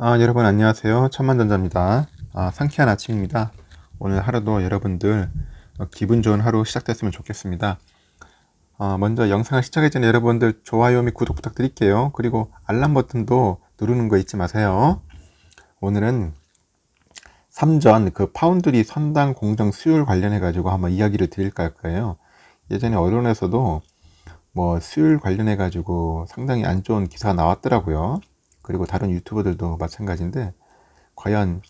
여러분 안녕하세요. 천만전자입니다. 상쾌한 아침입니다. 오늘 하루도 여러분들 기분 좋은 하루 시작됐으면 좋겠습니다. 먼저 영상을 시작하기 전에 여러분들 좋아요 및 구독 부탁드릴게요. 그리고 알람 버튼도 누르는 거 잊지 마세요. 오늘은 삼전 파운드리 선당 공정 수율 관련해 가지고 한번 이야기를 드릴까 할 거예요. 예전에 언론에서도 뭐 수율 관련해 가지고 상당히 안 좋은 기사가 나왔더라고요. 그리고 다른 유튜버들도 마찬가지인데 과연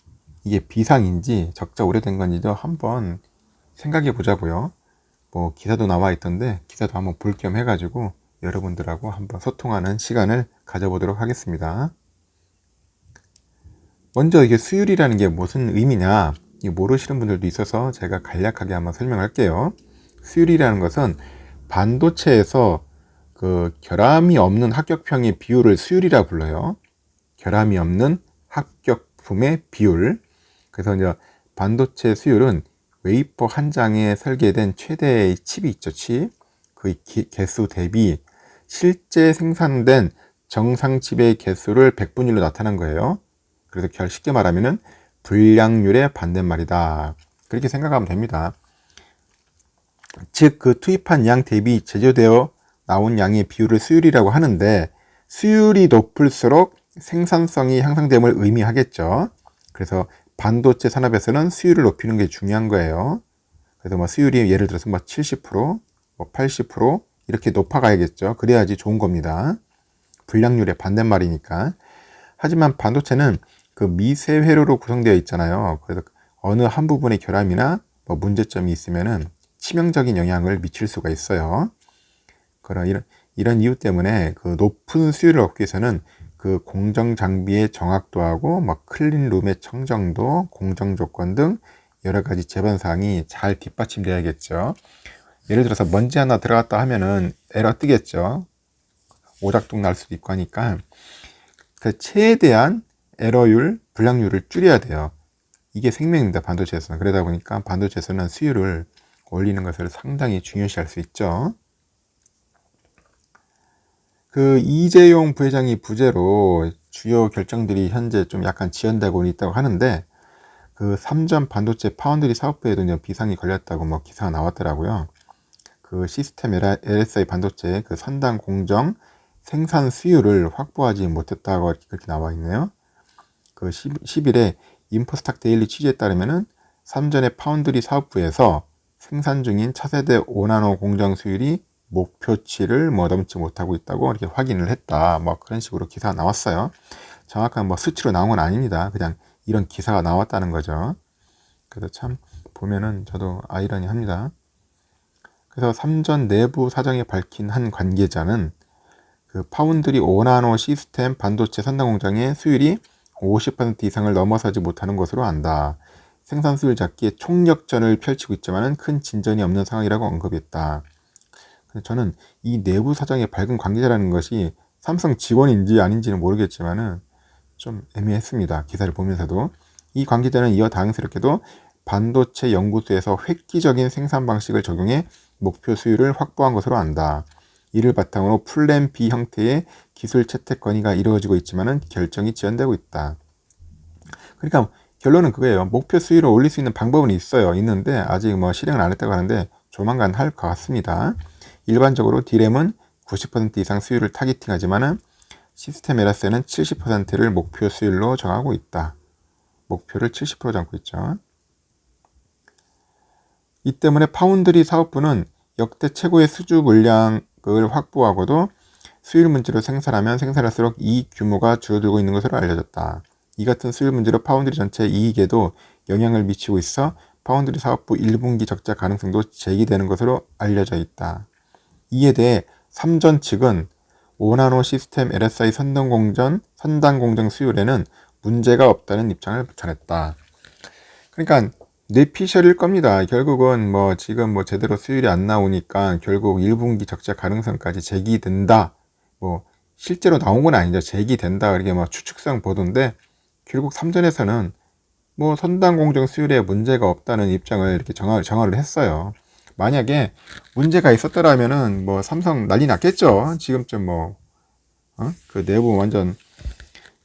이게 비상인지 적자 오래된 건지도 한번 생각해 보자고요. 뭐 기사도 나와 있던데 기사도 한번 볼 겸 해가지고 여러분들하고 한번 소통하는 시간을 가져보도록 하겠습니다. 먼저 이게 수율이라는 게 무슨 의미냐 모르시는 분들도 있어서 제가 간략하게 한번 설명할게요. 수율이라는 것은 반도체에서 결함이 없는 합격평의 비율을 수율이라 불러요. 결함이 없는 합격품의 비율. 그래서 이제 반도체 수율은 웨이퍼 한 장에 설계된 최대의 칩이 있죠, 칩. 그 개수 대비 실제 생산된 정상 칩의 개수를 백분율로 나타난 거예요. 그래서 쉽게 말하면은 불량률의 반대말이다. 그렇게 생각하면 됩니다. 즉, 투입한 양 대비 제조되어 나온 양의 비율을 수율이라고 하는데, 수율이 높을수록 생산성이 향상됨을 의미하겠죠. 그래서 반도체 산업에서는 수율을 높이는 게 중요한 거예요. 그래서 뭐 수율이 예를 들어서 뭐 70%, 뭐 80% 이렇게 높아가야겠죠. 그래야지 좋은 겁니다. 불량률의 반대말이니까. 하지만 반도체는 미세 회로로 구성되어 있잖아요. 그래서 어느 한 부분의 결함이나 뭐 문제점이 있으면은 치명적인 영향을 미칠 수가 있어요. 이런 이유 때문에 높은 수율을 얻기 위해서는 공정 장비의 정확도하고 클린룸의 청정도, 공정 조건 등 여러 가지 제반 사항이 잘 뒷받침되어야겠죠. 예를 들어서 먼지 하나 들어갔다 하면은 에러 뜨겠죠. 오작동 날 수도 있고 하니까 최대한 에러율, 불량률을 줄여야 돼요. 이게 생명입니다, 반도체에서는. 그러다 보니까 반도체에서는 수율을 올리는 것을 상당히 중요시할 수 있죠. 이재용 부회장이 부재로 주요 결정들이 현재 좀 약간 지연되고 있다고 하는데, 삼전 반도체 파운드리 사업부에도 비상이 걸렸다고 뭐 기사가 나왔더라고요. 시스템 LSI 반도체 선당 공정 생산 수율을 확보하지 못했다고 그렇게 나와 있네요. 10일에 인포스탁 데일리 취재에 따르면은 삼전의 파운드리 사업부에서 생산 중인 차세대 5나노 공정 수율이 목표치를 넘지 못하고 있다고 이렇게 확인을 했다. 뭐 그런 식으로 기사가 나왔어요. 정확한 수치로 나온 건 아닙니다. 그냥 이런 기사가 나왔다는 거죠. 그래서 참 보면은 저도 아이러니합니다. 그래서 삼전 내부 사정에 밝힌 한 관계자는 파운드리 5나노 시스템 반도체 선단 공장의 수율이 50% 이상을 넘어서지 못하는 것으로 안다. 생산 수율 잡기에 총력전을 펼치고 있지만 큰 진전이 없는 상황이라고 언급했다. 저는 이 내부 사정의 밝은 관계자라는 것이 삼성 직원인지 아닌지는 모르겠지만은 좀 애매했습니다. 기사를 보면서도. 이 관계자는 이어 다행스럽게도 반도체 연구소에서 획기적인 생산 방식을 적용해 목표 수율을 확보한 것으로 안다. 이를 바탕으로 플랜 B 형태의 기술 채택 건의가 이루어지고 있지만은 결정이 지연되고 있다. 그러니까 결론은 그거예요. 목표 수율을 올릴 수 있는 방법은 있는데 아직 실행을 안 했다고 하는데 조만간 할 것 같습니다. 일반적으로 D램은 90% 이상 수율을 타깃팅하지만은 시스템 LS는 70%를 목표 수율로 정하고 있다. 목표를 70% 잡고 있죠. 이 때문에 파운드리 사업부는 역대 최고의 수주 물량을 확보하고도 수율 문제로 생산하면 생산할수록 이익 규모가 줄어들고 있는 것으로 알려졌다. 이 같은 수율 문제로 파운드리 전체 이익에도 영향을 미치고 있어 파운드리 사업부 1분기 적자 가능성도 제기되는 것으로 알려져 있다. 이에 대해 삼전 측은 5나노 시스템 LSI 선단 공정 수율에는 문제가 없다는 입장을 전했다. 그러니까 뇌피셜일 겁니다. 결국은 지금 제대로 수율이 안 나오니까 결국 1분기 적자 가능성까지 제기된다. 실제로 나온 건 아니죠. 제기된다. 이렇게 추측성 보도인데 결국 삼전에서는 선단 공정 수율에 문제가 없다는 입장을 이렇게 정화를 했어요. 만약에 문제가 있었더라면은 삼성 난리 났겠죠. 지금쯤 내부 완전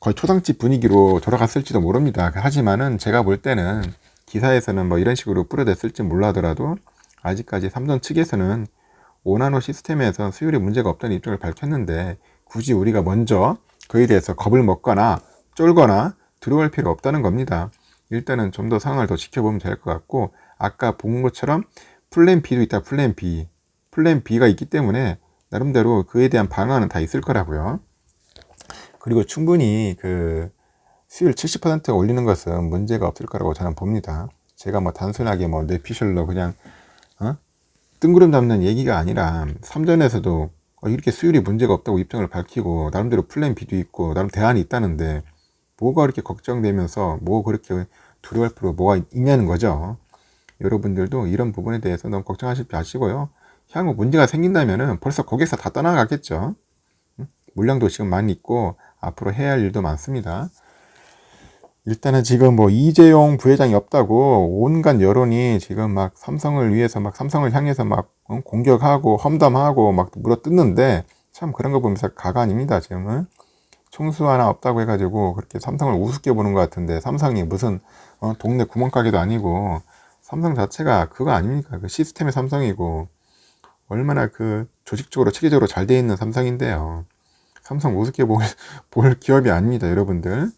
거의 초상집 분위기로 돌아갔을지도 모릅니다. 하지만은 제가 볼 때는 기사에서는 뭐 이런 식으로 뿌려댔을지 몰라더라도 아직까지 삼성 측에서는 5나노 시스템에서 수율에 문제가 없다는 입장을 밝혔는데 굳이 우리가 먼저 그에 대해서 겁을 먹거나 쫄거나 두려워할 필요 없다는 겁니다. 일단은 좀 더 상황을 더 지켜보면 될 것 같고, 아까 본 것처럼 플랜 B도 있다. 플랜 B, 플랜 B가 있기 때문에 나름대로 그에 대한 방안은 다 있을 거라고요. 그리고 충분히 그 수율 70% 올리는 것은 문제가 없을 거라고 저는 봅니다. 제가 뭐 단순하게 뭐 뇌피셜로 그냥 뜬구름 잡는 얘기가 아니라 삼전에서도 이렇게 수율이 문제가 없다고 입장을 밝히고 나름대로 플랜 B도 있고 나름 대안이 있다는데 뭐가 그렇게 걱정되면서 뭐 그렇게 두려워할 필요 뭐가 있냐는 거죠. 여러분들도 이런 부분에 대해서 너무 걱정하실 필요 마시고요. 향후 문제가 생긴다면은 벌써 고객사 다 떠나가겠죠. 물량도 지금 많이 있고 앞으로 해야 할 일도 많습니다. 일단은 지금 뭐 이재용 부회장이 없다고 온갖 여론이 지금 막 삼성을 위해서 막 삼성을 향해서 막 공격하고 험담하고 막 물어뜯는데, 참 그런 거 보면서 가가 아닙니다. 지금은 총수 하나 없다고 해가지고 그렇게 삼성을 우습게 보는 것 같은데, 삼성이 무슨 동네 구멍가게도 아니고 삼성 자체가 그거 아닙니까? 그 시스템의 삼성이고 얼마나 그 조직적으로 체계적으로 잘 돼 있는 삼성인데요. 삼성 우습게 볼 기업이 아닙니다, 여러분들.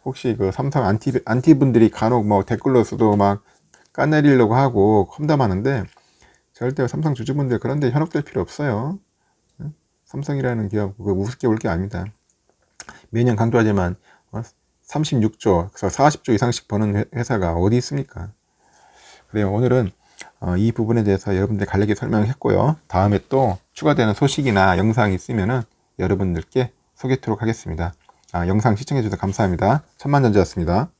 혹시 그 삼성 안티 분들이 간혹 뭐 댓글로서도 막 까내리려고 하고 험담하는데, 절대 삼성 주주분들 그런데 현혹될 필요 없어요. 삼성이라는 기업 그거 우습게 볼 게 아닙니다. 매년 강조하지만 36조, 그래서 40조 이상씩 버는 회사가 어디 있습니까? 그래요. 오늘은 이 부분에 대해서 여러분들 간략히 설명했고요. 다음에 또 추가되는 소식이나 영상이 있으면은 여러분들께 소개토록 하겠습니다. 영상 시청해주셔서 감사합니다. 천만전자였습니다.